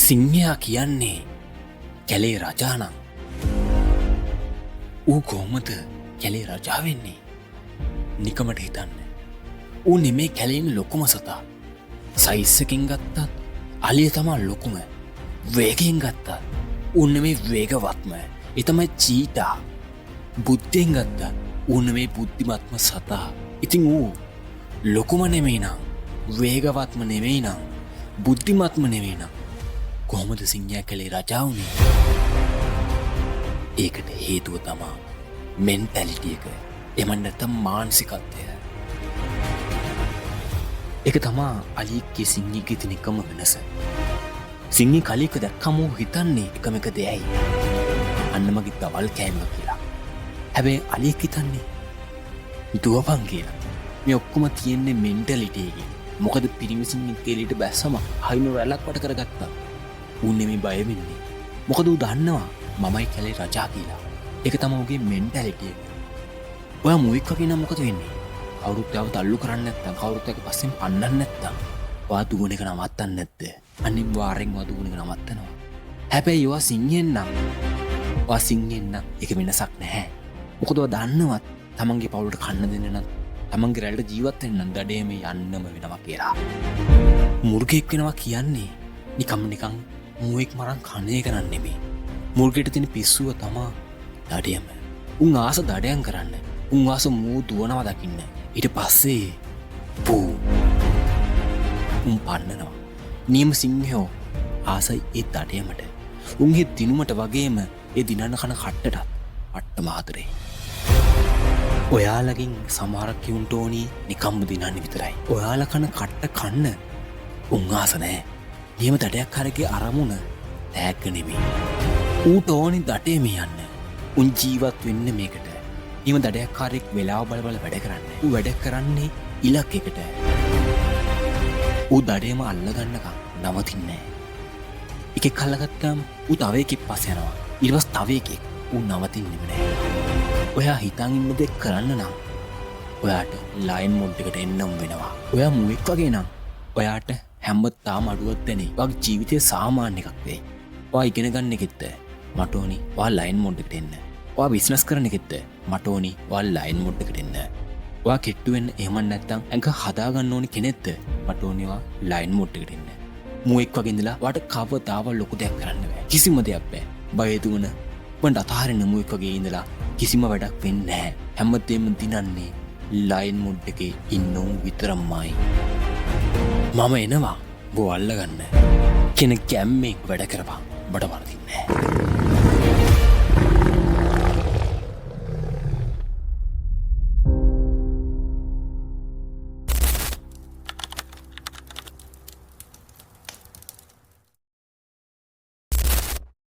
සිංහයා කියන්නේ කැලේ රජානම් ඌ කොහොමද කැලේ රජා වෙන්නේ? නිකමට හිතන්න. ඌ නෙමේ කැලේන ලොකුම සතා. සයිස්සකින් ගත්තත් අලිය තමා ලොකුම. වේගෙන් ගත්තත් ඌ නෙමේ වේගවත්ම. ඒ තමයි චීටා. බුද්ධියෙන් ගත්තත් ඌ නෙමේ බුද්ධිමත්ම සතා. ඉතින් ඌ ලොකුම නෙමෙයි නම්, වේගවත්ම නෙමෙයි නම්, බුද්ධිමත්ම නෙමෙයි නම් කොහොමද සිංහයා කැලේ රජා වුණේ? ඒකට හේතුව තමා මෙන්ටැලිටි එක. එහෙම නැත්නම් මානසිකත්වය. ඒක තමා අලියෙක්ගේ සිංහයෙක්ගේ තියෙන එකම වෙනස. සිංහේ කලියක දැක්කම ඌ හිතන්නේ එකම එක දෙයයි. අන්න මගේ දවල් කෑම කියලා. හැබැයි අලියෙක් හිතන්නේ දුවපන් කියලා. මේ ඔක්කොම තියෙන්නේ මෙන්ටැලිටි එකේ. මොකද පිරිමි සිංහෙක් කැලේට බැස්සම හයින රැලක් වට කරගත්තා. ඌ නෙමෙයි බය වෙන්නේ. මොකද ඌ දන්නවා මමයි කැලේ රජා කියලා. ඒක තමයි ඌගේ මෙන්ටැලිටි එක. ඔයා මුවෙක් වගේ නම් මොකද වෙන්නේ? කවුරුත් යාව තල්ලු කරන්නේ නැත්නම්, කවුරුත් එක්ක පස්සෙන් පන්නන්නේ නැත්නම් ඔයා දුවන එක නවත්තන්නේ නැද්ද? අනිවාර්යෙන් ඔයා දුවන එක නවත්තනවා. හැබැයි ඔයා සිංහෙන් නම් ඒක වෙනසක් නැහැ. මොකද ඔයා දන්නවා තමන්ගේ පවුලට කන්න දෙන්න නම්, තමන්ගේ රැල්ලට ජීවත් වෙන්න නම් දඩේම යන්නම වෙනවා කියලා. මුර්ගෙක් වෙනවා කියන්නේ නිකන් මුවෙක් මරන් කන එක නෙමෙයි. මුර්ගෙට තියෙන පිස්සුව තමා දඩයම. උන් ආස දඩයන් කරන්න. උන් ආස මූ දුවනවා දකින්න. ඊට පස්සේ උන් පන්නනවා. නියම සිංහයෝ ආසයි ඒ දඩයමට. උන්ගේ දිනුමට වගේම ඒ දිනන කන කට්ටටත් අට්ටම ආදරේ. ඔයාලකින් සමහරක් කිවුන්ට ඕනි නිකම්ම දිනන්නේ විතරයි. ඔයාලා කන කට්ට කන්න උන් ආස නැහැ. නියම දඩයක් හරගේ අරමුණ තෑග්ග නෙමෙයි. ඌට ඕනි දඩේ මේ යන්න. උන් ජීවත් වෙන්න මේකට. නියම දඩයක් කාරෙක් වෙලාව බල බල වැඩ කරන්නේ. ඌ වැඩ කරන්නේ ඉලක්කයකට. ඌ දඩේම අල්ලගන්නකම් නවතින්නේ නැහැ. එකෙක් අල්ලගත්තාම ඌ තව එකෙක් පස්සේ යනවා. ඊට පස්සේ තව එකෙක්. ඌ නවතින්නෙම නැහැ. ඔයා හිතන් ඉන්න දෙයක් කරන්න නම් ඔයාට ලයින් මොඩ් එකට එන්නම වෙනවා. ඔයා මුවෙක් වගේ නම් ඔයාට හැමදාම අඩුවක් දැනේ. ඔයාගේ ජීවිතයේ සාමාන්‍ය එකක් වෙයි. ඔයා ඉගෙන ගන්න එකෙත් මට ඕනි ඔයා ලයින් මොඩ් එකට එන්න. ඔයා බිස්නස් කරන එකෙත් මට ඕනි ඔයා ලයින් මොඩ් එකට එන්න. ඔයා කෙට්ටු වෙන්න එහෙම නැත්නම් අංක හදා ගන්න ඕනි කෙනෙක්ද මට ඕනි ඔයා ලයින් මොඩ් එකට එන්න. මුවෙක් වගේ ඉඳලා ඔයාට කවදාවත් ලොකු දෙයක් කරන්න බෑ. කිසිම දෙයක් බෑ. බය දුවන උඹට අතහරින්න මුවෙක් වගේ ඉඳලා කිසිම වැඩක් වෙන්නේ නැහැ. හැමදේම දිනන්නේ ලයින් මොඩ් එකේ ඉන්නෝ විතරමයි. මම එනවා බෝ අල්ලගන්න. කෙනෙක් කැම්මෙක් වැඩ කරපන්. බඩ වරදින්නේ නැහැ.